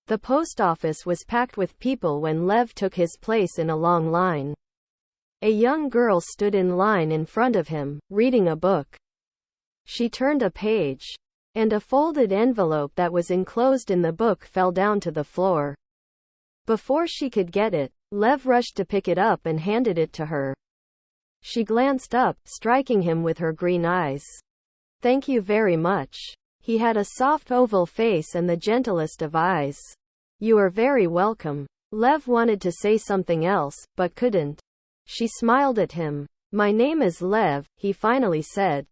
The post office was packed with people when Lev took his place in a long line. A young girl stood in line in front of him, reading a book. She turned a page, and a folded envelope that was enclosed in the book fell down to the floor. Before she could get it, Lev rushed to pick it up and handed it to her. She glanced up, striking him with her green eyes. "Thank you very much." He had a soft oval face and the gentlest of eyes. "You are very welcome." Lev wanted to say something else, but couldn't. She smiled at him. "My name is Lev," he finally said.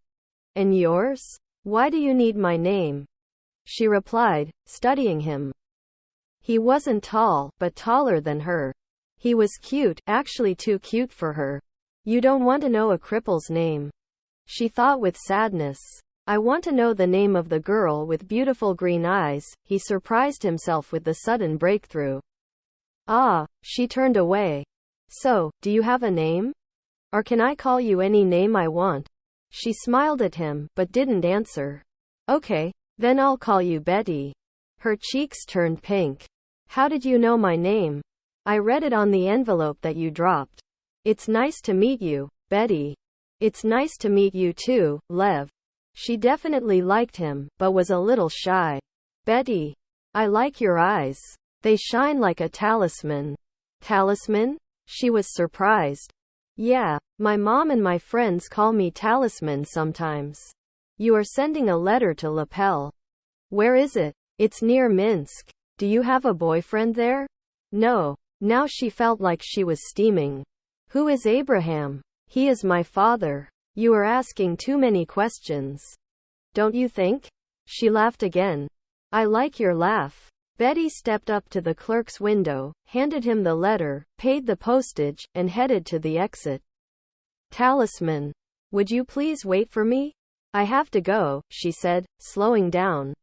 "And yours? Why do you need my name?" She replied, studying him. He wasn't tall, but taller than her. He was cute, actually too cute for her. "You don't want to know a cripple's name?" She thought with sadness. "I want to know the name of the girl with beautiful green eyes." He surprised himself with the sudden breakthrough. "Ah," she turned away. "So, do you have a name? Or can I call you any name I want?" She smiled at him, but didn't answer. "Okay, then I'll call you Betty." Her cheeks turned pink. "How did you know my name?" "I read it on the envelope that you dropped." "It's nice to meet you, Betty." "It's nice to meet you too, Lev." She definitely liked him, but was a little shy. "Betty, I like your eyes. They shine like a talisman." "Talisman?" She was surprised. "Yeah, my mom and my friends call me Talisman sometimes." "You are sending a letter to Lapel." "Where is it?" "It's near Minsk." "Do you have a boyfriend there?" "No." Now she felt like she was steaming. "Who is Abraham?" "He is my father." "You are asking too many questions. Don't you think?" She laughed again. "I like your laugh." Betty stepped up to the clerk's window, handed him the letter, paid the postage, and headed to the exit. "Talisman, would you please wait for me? I have to go," she said, slowing down.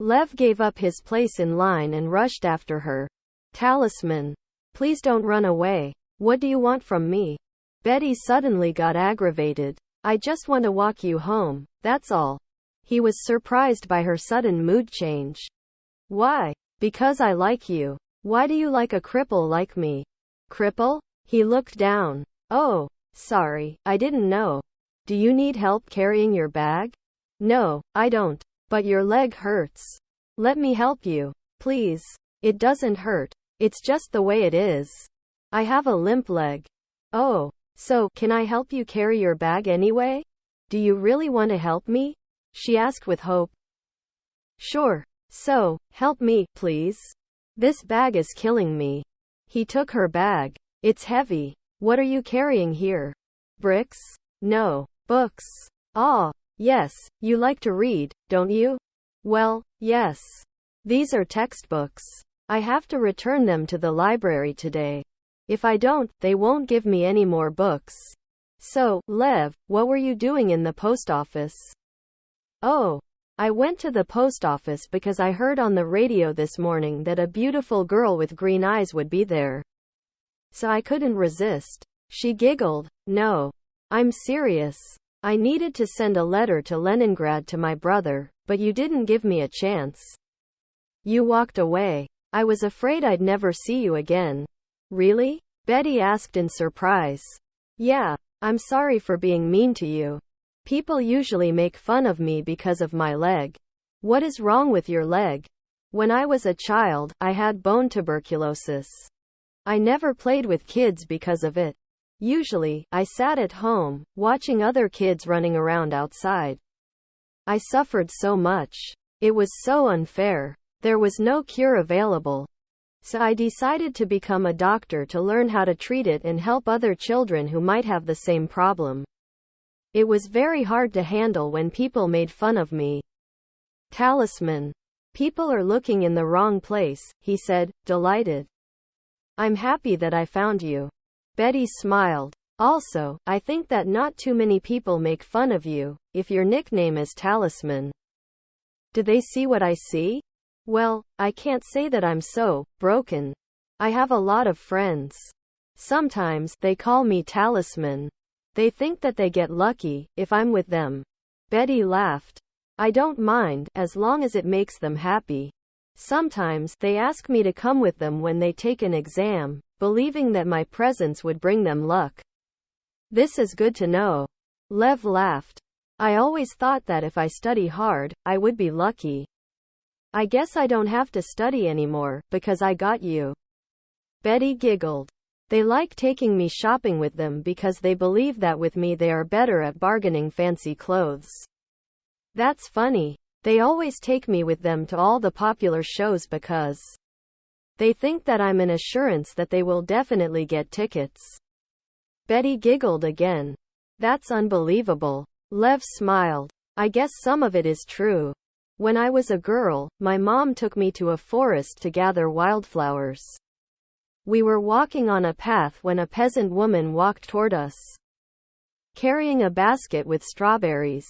Lev gave up his place in line and rushed after her. "Talisman, please don't run away. What do you want from me?" Betty suddenly got aggravated. "I just want to walk you home, that's all." He was surprised by her sudden mood change. "Why?" "Because I like you." "Why do you like a cripple like me?" "Cripple?" He looked down. "Oh, sorry, I didn't know. Do you need help carrying your bag?" "No, I don't. But your leg hurts." "Let me help you. Please." "It doesn't hurt. It's just the way it is. I have a limp leg." "Oh. So, can I help you carry your bag anyway?" "Do you really want to help me?" she asked with hope. "Sure. So, help me, please. This bag is killing me." He took her bag. "It's heavy. What are you carrying here? Bricks?" "No. Books." "Ah, yes, you like to read, don't you?" "Well, yes. These are textbooks. I have to return them to the library today. If I don't, they won't give me any more books." "So, Lev, what were you doing in the post office?" "Oh, I went to the post office because I heard on the radio this morning that a beautiful girl with green eyes would be there. So I couldn't resist." She giggled. "No. I'm serious. I needed to send a letter to Leningrad to my brother, but you didn't give me a chance. You walked away. I was afraid I'd never see you again." "Really?" Betty asked in surprise. "Yeah. I'm sorry for being mean to you. People usually make fun of me because of my leg." "What is wrong with your leg?" "When I was a child, I had bone tuberculosis. I never played with kids because of it. Usually, I sat at home, watching other kids running around outside. I suffered so much. It was so unfair. There was no cure available. So I decided to become a doctor to learn how to treat it and help other children who might have the same problem. It was very hard to handle when people made fun of me." "Talisman, people are looking in the wrong place," he said, delighted. "I'm happy that I found you." Betty smiled. "Also, I think that not too many people make fun of you, if your nickname is Talisman." "Do they see what I see?" "Well, I can't say that I'm so broken. I have a lot of friends. Sometimes they call me Talisman. They think that they get lucky if I'm with them." Betty laughed. "I don't mind, as long as it makes them happy." Sometimes, they ask me to come with them when they take an exam, believing that my presence would bring them luck. This is good to know. Lev laughed. I always thought that if I study hard, I would be lucky. I guess I don't have to study anymore, because I got you. Betty giggled. They like taking me shopping with them because they believe that with me they are better at bargaining fancy clothes. That's funny. They always take me with them to all the popular shows because they think that I'm an assurance that they will definitely get tickets. Betty giggled again. That's unbelievable. Lev smiled. I guess some of it is true. When I was a girl, my mom took me to a forest to gather wildflowers. We were walking on a path when a peasant woman walked toward us, carrying a basket with strawberries.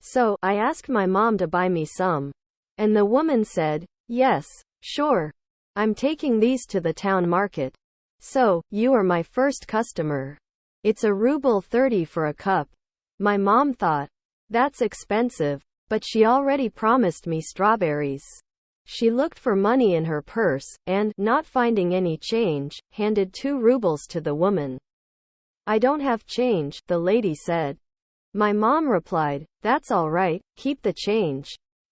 So, I asked my mom to buy me some. And the woman said, yes, sure. I'm taking these to the town market. So, you are my first customer. It's a ruble 30 for a cup. My mom thought, that's expensive, but she already promised me strawberries. She looked for money in her purse, and, not finding any change, handed 2 rubles to the woman. I don't have change, the lady said. My mom replied, that's all right, keep the change.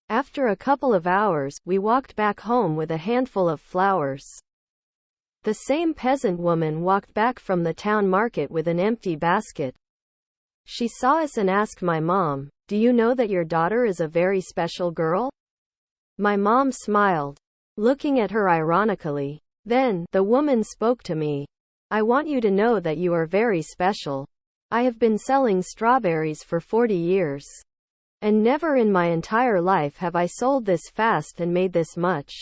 After a couple of hours, we walked back home with a handful of flowers. The same peasant woman walked back from the town market with an empty basket. She saw us and asked my mom, do you know that your daughter is a very special girl? My mom smiled, looking at her ironically. Then, the woman spoke to me. I want you to know that you are very special. I have been selling strawberries for 40 years. And never in my entire life have I sold this fast and made this much.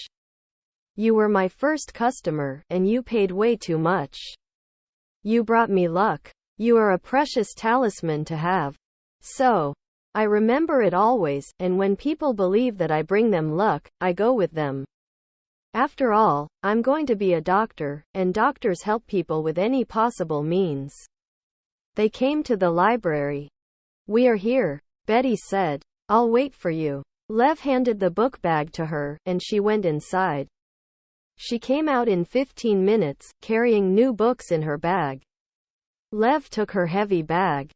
You were my first customer, and you paid way too much. You brought me luck. You are a precious talisman to have. So, I remember it always, and when people believe that I bring them luck, I go with them. After all, I'm going to be a doctor, and doctors help people with any possible means. They came to the library. We are here, Betty said. I'll wait for you. Lev handed the book bag to her, and she went inside. She came out in 15 minutes, carrying new books in her bag. Lev took her heavy bag.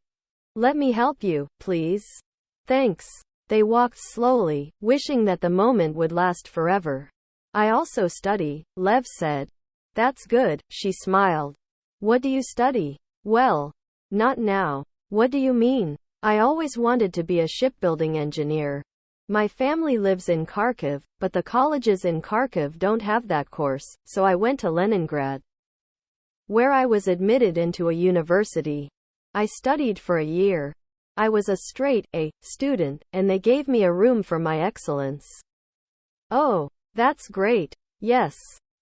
Let me help you, please. Thanks. They walked slowly, wishing that the moment would last forever. I also study, Lev said. That's good, she smiled. What do you study? Well, not now. What do you mean? I always wanted to be a shipbuilding engineer. My family lives in Kharkiv, but the colleges in Kharkiv don't have that course, so I went to Leningrad, where I was admitted into a university. I studied for a year. I was a straight A student, and they gave me a room for my excellence. Oh, that's great. Yes,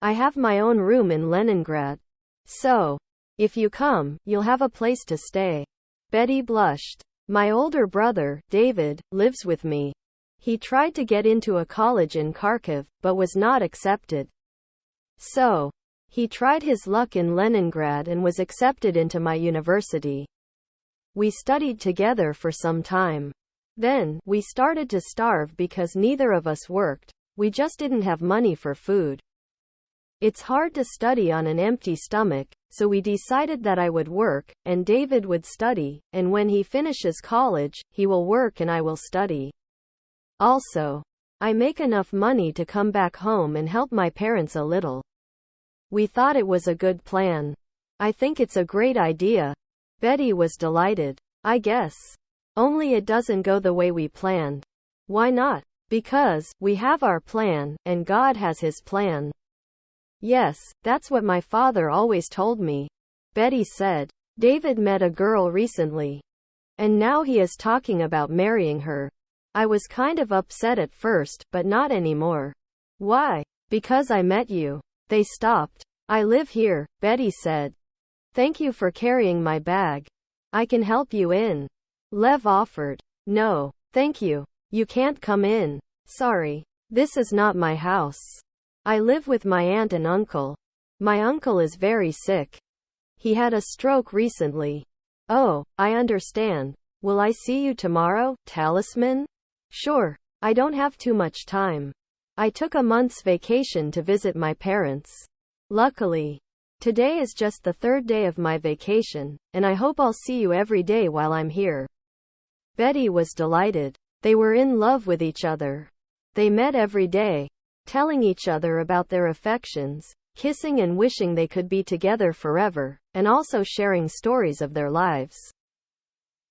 I have my own room in Leningrad. So, if you come, you'll have a place to stay. Betty blushed. My older brother, David, lives with me. He tried to get into a college in Kharkiv, but was not accepted. So, he tried his luck in Leningrad and was accepted into my university. We studied together for some time. Then, we started to starve because neither of us worked. We just didn't have money for food. It's hard to study on an empty stomach, so we decided that I would work, and David would study, and when he finishes college, he will work and I will study. Also, I make enough money to come back home and help my parents a little. We thought it was a good plan. I think it's a great idea. Betty was delighted. I guess. Only it doesn't go the way we planned. Why not? Because we have our plan, and God has his plan. Yes, that's what my father always told me. Betty said. David met a girl recently. And now he is talking about marrying her. I was kind of upset at first, but not anymore. Why? Because I met you. They stopped. I live here, Betty said. Thank you for carrying my bag. I can help you in. Lev offered. No, thank you. You can't come in. Sorry. This is not my house. I live with my aunt and uncle. My uncle is very sick. He had a stroke recently. Oh, I understand. Will I see you tomorrow, Talisman? Sure. I don't have too much time. I took a month's vacation to visit my parents. Luckily, today is just the third day of my vacation, and I hope I'll see you every day while I'm here. Betty was delighted. They were in love with each other. They met every day, telling each other about their affections, kissing and wishing they could be together forever, and also sharing stories of their lives.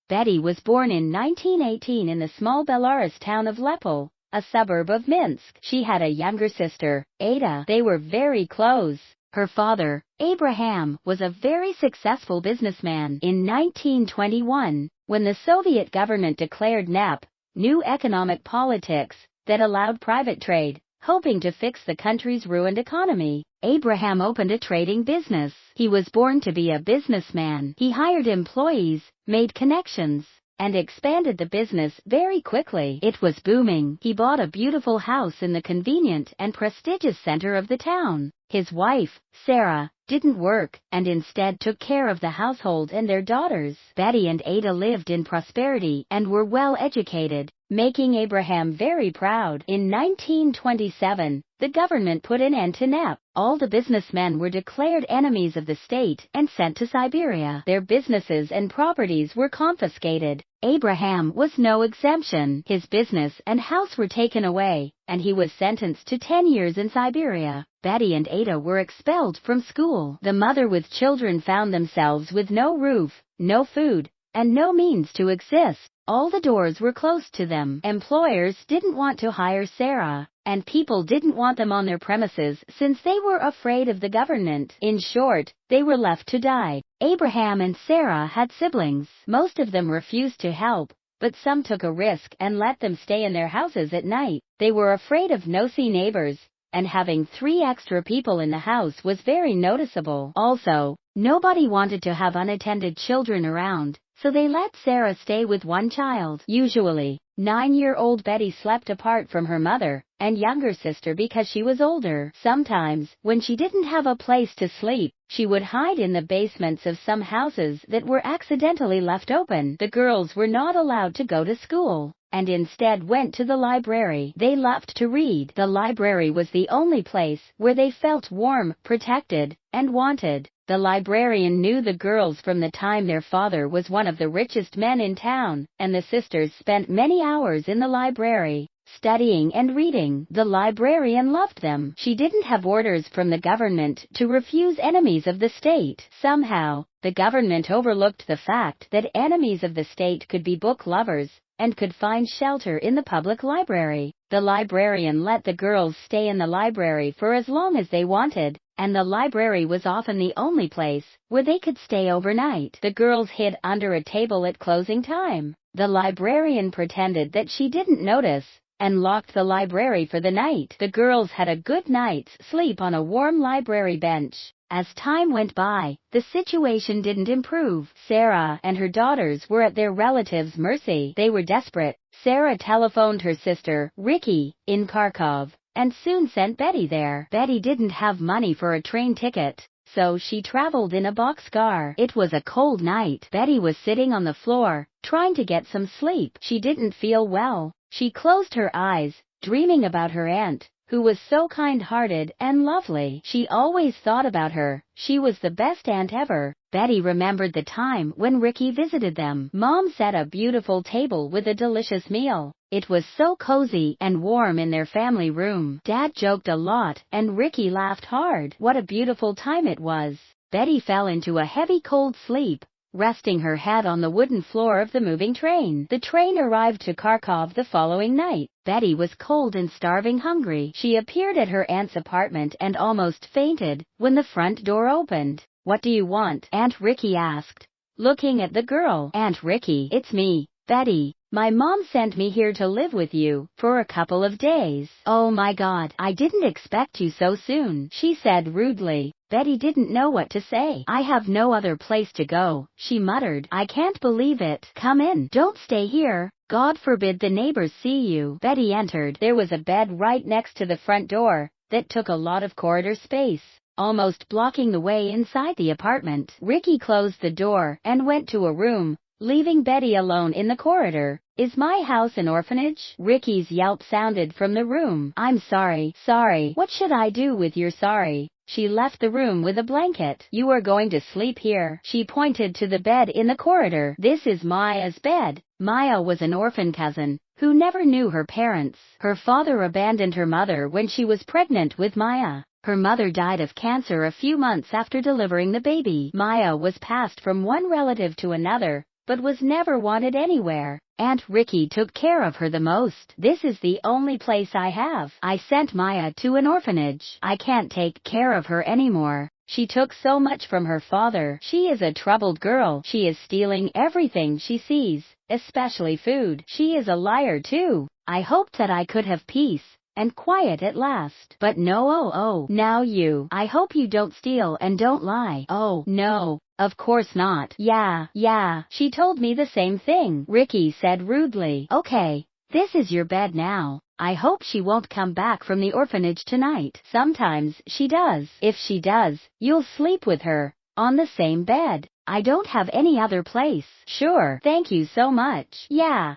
Betty was born in 1918 in the small Belarus town of Lepel, a suburb of Minsk. She had a younger sister, Ada. They were very close. Her father, Abraham, was a very successful businessman. In 1921, when the Soviet government declared NEP, new economic politics, that allowed private trade, hoping to fix the country's ruined economy, Abraham opened a trading business. He was born to be a businessman. He hired employees, made connections, and expanded the business very quickly. It was booming. He bought a beautiful house in the convenient and prestigious center of the town. His wife, Sarah, didn't work, and instead took care of the household and their daughters. Betty and Ada lived in prosperity and were well educated, making Abraham very proud. In 1927, the government put an end to NEP. All the businessmen were declared enemies of the state and sent to Siberia. Their businesses and properties were confiscated. Abraham was no exemption. His business and house were taken away, and he was sentenced to 10 years in Siberia. Betty and Ada were expelled from school. The mother with children found themselves with no roof, no food, and no means to exist. All the doors were closed to them. Employers didn't want to hire Sarah, and people didn't want them on their premises since they were afraid of the government. In short, they were left to die. Abraham and Sarah had siblings. Most of them refused to help, but some took a risk and let them stay in their houses at night. They were afraid of nosy neighbors, and having 3 extra people in the house was very noticeable. Also, nobody wanted to have unattended children around, so they let Sarah stay with one child. Usually, 9-year-old Betty slept apart from her mother and younger sister because she was older. Sometimes, when she didn't have a place to sleep, she would hide in the basements of some houses that were accidentally left open. The girls were not allowed to go to school, and instead went to the library. They loved to read. The library was the only place where they felt warm, protected, and wanted. The librarian knew the girls from the time their father was one of the richest men in town, and the sisters spent many hours in the library, studying and reading. The librarian loved them. She didn't have orders from the government to refuse enemies of the state. Somehow, the government overlooked the fact that enemies of the state could be book lovers, and could find shelter in the public library. The librarian let the girls stay in the library for as long as they wanted, and the library was often the only place where they could stay overnight. The girls hid under a table at closing time. The librarian pretended that she didn't notice, and locked the library for the night. The girls had a good night's sleep on a warm library bench. As time went by, the situation didn't improve. Sarah and her daughters were at their relatives' mercy. They were desperate. Sarah telephoned her sister, Ricky, in Kharkov, and soon sent Betty there. Betty didn't have money for a train ticket, so she traveled in a boxcar. It was a cold night. Betty was sitting on the floor, trying to get some sleep. She didn't feel well. She closed her eyes, dreaming about her aunt, who was so kind-hearted and lovely. She always thought about her. She was the best aunt ever. Betty remembered the time when Ricky visited them. Mom set a beautiful table with a delicious meal. It was so cozy and warm in their family room. Dad joked a lot, and Ricky laughed hard. What a beautiful time it was. Betty fell into a heavy cold sleep, resting her head on the wooden floor of the moving train. The train arrived to Kharkov the following night. Betty was cold and starving hungry. She appeared at her aunt's apartment and almost fainted when the front door opened. "What do you want?" Aunt Ricky asked, looking at the girl. "Aunt Ricky, it's me, Betty. My mom sent me here to live with you for a couple of days." "Oh my God, I didn't expect you so soon," she said rudely. Betty didn't know what to say. "I have no other place to go," she muttered. "I can't believe it. Come in. Don't stay here. God forbid the neighbors see you." Betty entered. There was a bed right next to the front door that took a lot of corridor space, almost blocking the way inside the apartment. Ricky closed the door and went to a room, leaving Betty alone in the corridor. Is my house an orphanage? Ricky's yelp sounded from the room. I'm sorry. Sorry. What should I do with your sorry? She left the room with a blanket. You are going to sleep here. She pointed to the bed in the corridor. This is Maya's bed. Maya was an orphan cousin who never knew her parents. Her father abandoned her mother when she was pregnant with Maya. Her mother died of cancer a few months after delivering the baby. Maya was passed from one relative to another, but was never wanted anywhere. Aunt Ricky took care of her the most. This is the only place I have. I sent Maya to an orphanage. I can't take care of her anymore. She took so much from her father. She is a troubled girl. She is stealing everything she sees, especially food. She is a liar too. I hoped that I could have peace and quiet at last. But no, now you. I hope you don't steal and don't lie. Oh, no. Of course not. Yeah. She told me the same thing, Ricky said rudely. Okay, this is your bed now. I hope she won't come back from the orphanage tonight. Sometimes she does. If she does, you'll sleep with her on the same bed. I don't have any other place. Sure. Thank you so much. Yeah,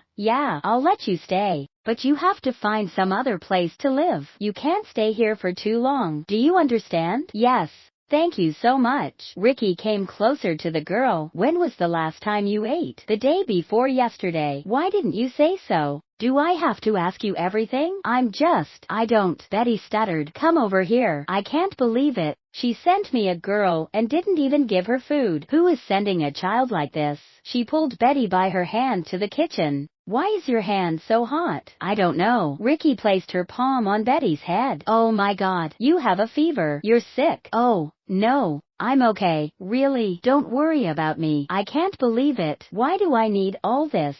I'll let you stay. But you have to find some other place to live. You can't stay here for too long. Do you understand? Yes. Thank you so much. Ricky came closer to the girl. When was the last time you ate? The day before yesterday. Why didn't you say so? Do I have to ask you everything? I don't. Betty stuttered. Come over here. I can't believe it. She sent me a girl and didn't even give her food. Who is sending a child like this? She pulled Betty by her hand to the kitchen. Why is your hand so hot? I don't know. Ricky placed her palm on Betty's head. Oh my God. You have a fever. You're sick. Oh, no. I'm okay. Really, don't worry about me. I can't believe it. Why do I need all this?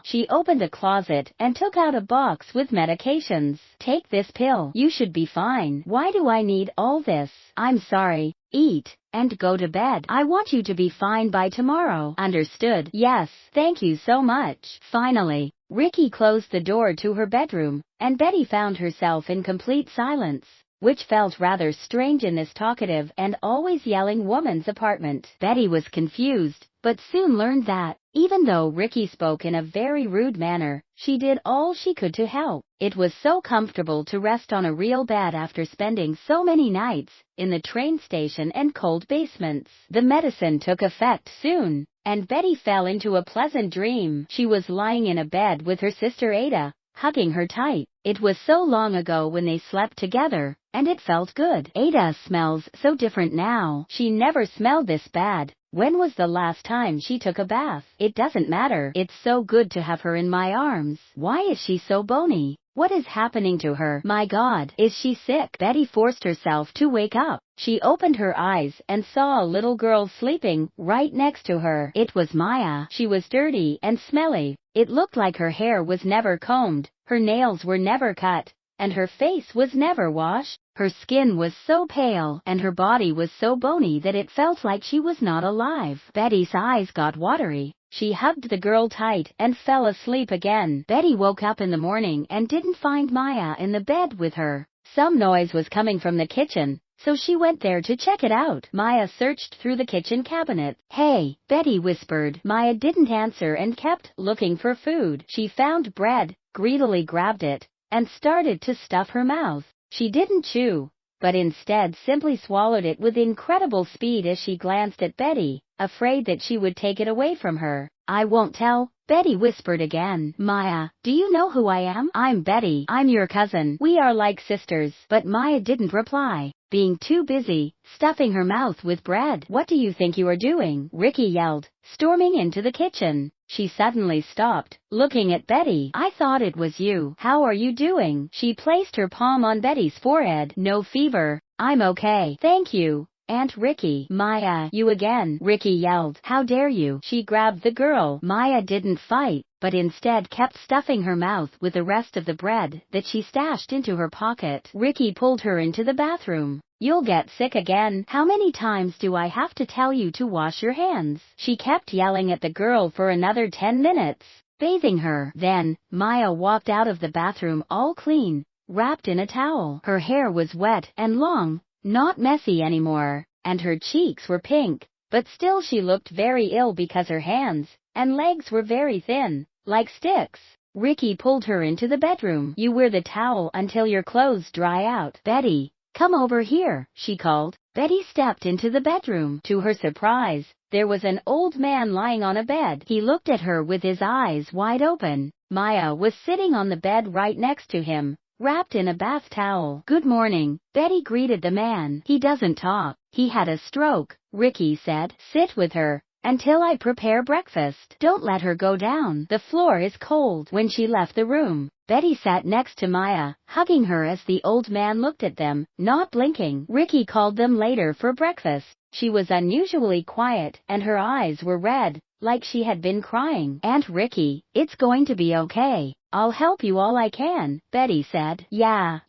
She opened a closet and took out a box with medications. Take this pill. You should be fine. Why do I need all this? I'm sorry. Eat and go to bed. I want you to be fine by tomorrow. Understood? Yes. Thank you so much. Finally, Ricky closed the door to her bedroom, and Betty found herself in complete silence, which felt rather strange in this talkative and always yelling woman's apartment. Betty was confused, but soon learned that, even though Ricky spoke in a very rude manner, she did all she could to help. It was so comfortable to rest on a real bed after spending so many nights in the train station and cold basements. The medicine took effect soon, and Betty fell into a pleasant dream. She was lying in a bed with her sister Ada, hugging her tight. It was so long ago when they slept together, and it felt good. Ada smells so different now. She never smelled this bad. When was the last time she took a bath? It doesn't matter. It's so good to have her in my arms. Why is she so bony? What is happening to her? My God, is she sick? Betty forced herself to wake up. She opened her eyes and saw a little girl sleeping right next to her. It was Maya. She was dirty and smelly. It looked like her hair was never combed, her nails were never cut, and her face was never washed. Her skin was so pale and her body was so bony that it felt like she was not alive. Betty's eyes got watery. She hugged the girl tight and fell asleep again. Betty woke up in the morning and didn't find Maya in the bed with her. Some noise was coming from the kitchen, so she went there to check it out. Maya searched through the kitchen cabinet. Hey, Betty whispered. Maya didn't answer and kept looking for food. She found bread, greedily grabbed it, and started to stuff her mouth. She didn't chew, but instead simply swallowed it with incredible speed as she glanced at Betty, afraid that she would take it away from her. I won't tell, Betty whispered again. Maya, do you know who I am? I'm Betty. I'm your cousin. We are like sisters. But Maya didn't reply, being too busy stuffing her mouth with bread. What do you think you are doing? Ricky yelled, storming into the kitchen. She suddenly stopped, looking at Betty. I thought it was you. How are you doing? She placed her palm on Betty's forehead. No fever. I'm okay. Thank you, Aunt Ricky. Maya, you again, Ricky yelled. How dare you? She grabbed the girl. Maya didn't fight, but instead kept stuffing her mouth with the rest of the bread that she stashed into her pocket. Ricky pulled her into the bathroom. You'll get sick again. How many times do I have to tell you to wash your hands? She kept yelling at the girl for another 10 minutes, bathing her. Then, Maya walked out of the bathroom all clean, wrapped in a towel. Her hair was wet and long, not messy anymore, and her cheeks were pink, but still she looked very ill because her hands and legs were very thin, like sticks. Ricky pulled her into the bedroom. You wear the towel until your clothes dry out. Betty, come over here, she called. Betty stepped into the bedroom. To her surprise, there was an old man lying on a bed. He looked at her with his eyes wide open. Maya was sitting on the bed right next to him, wrapped in a bath towel. Good morning, Betty greeted the man. He doesn't talk. He had a stroke, Ricky said. Sit with her until I prepare breakfast. Don't let her go down. The floor is cold. When she left the room, Betty sat next to Maya, hugging her as the old man looked at them, not blinking. Ricky called them later for breakfast. She was unusually quiet, and her eyes were red, like she had been crying. Aunt Ricky, it's going to be okay. I'll help you all I can, Betty said. Yeah,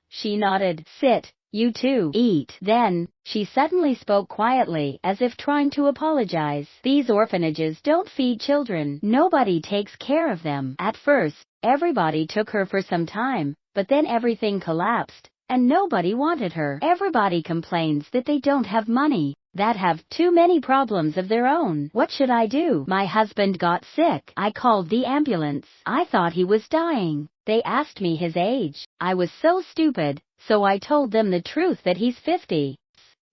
she nodded. Sit. You too. Eat. Then, she suddenly spoke quietly, as if trying to apologize. These orphanages don't feed children. Nobody takes care of them. At first, everybody took her for some time, but then everything collapsed, and nobody wanted her. Everybody complains that they don't have money, that have too many problems of their own. What should I do? My husband got sick. I called the ambulance. I thought he was dying. They asked me his age. I was so stupid, so I told them the truth that he's 50.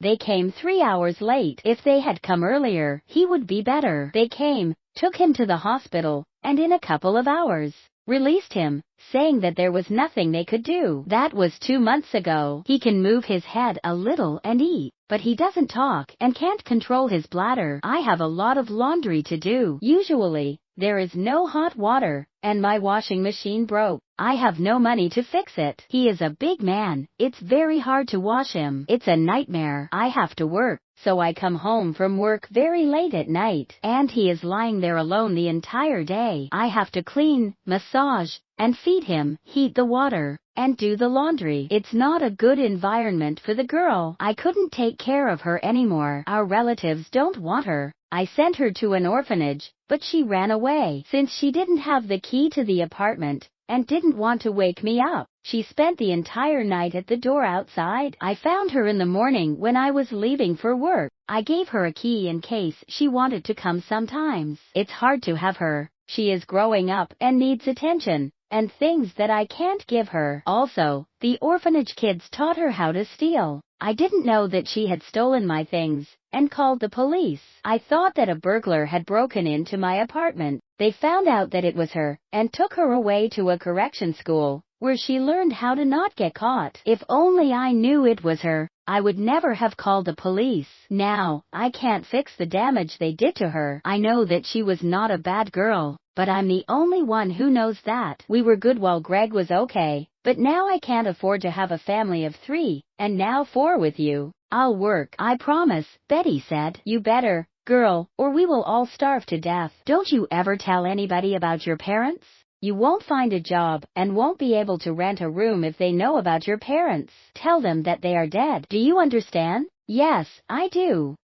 They came 3 hours late. If they had come earlier, he would be better. They came, took him to the hospital, and in a couple of hours, released him, saying that there was nothing they could do. That was 2 months ago. He can move his head a little and eat, but he doesn't talk and can't control his bladder. I have a lot of laundry to do. Usually, there is no hot water, and my washing machine broke. I have no money to fix it. He is a big man. It's very hard to wash him. It's a nightmare. I have to work, so I come home from work very late at night, and he is lying there alone the entire day. I have to clean, massage, and feed him, heat the water, and do the laundry. It's not a good environment for the girl. I couldn't take care of her anymore. Our relatives don't want her. I sent her to an orphanage, but she ran away. Since she didn't have the key to the apartment, and didn't want to wake me up, she spent the entire night at the door outside. I found her in the morning when I was leaving for work. I gave her a key in case she wanted to come sometimes. It's hard to have her. She is growing up and needs attention, and things that I can't give her. Also, the orphanage kids taught her how to steal. I didn't know that she had stolen my things, and called the police. I thought that a burglar had broken into my apartment. They found out that it was her, and took her away to a correction school, where she learned how to not get caught. If only I knew it was her, I would never have called the police. Now, I can't fix the damage they did to her. I know that she was not a bad girl, but I'm the only one who knows that. We were good while Greg was okay, but now I can't afford to have a family of 3, and now 4 with you. I'll work, I promise, Betty said. You better, girl, or we will all starve to death. Don't you ever tell anybody about your parents? You won't find a job, and won't be able to rent a room if they know about your parents. Tell them that they are dead. Do you understand? Yes, I do.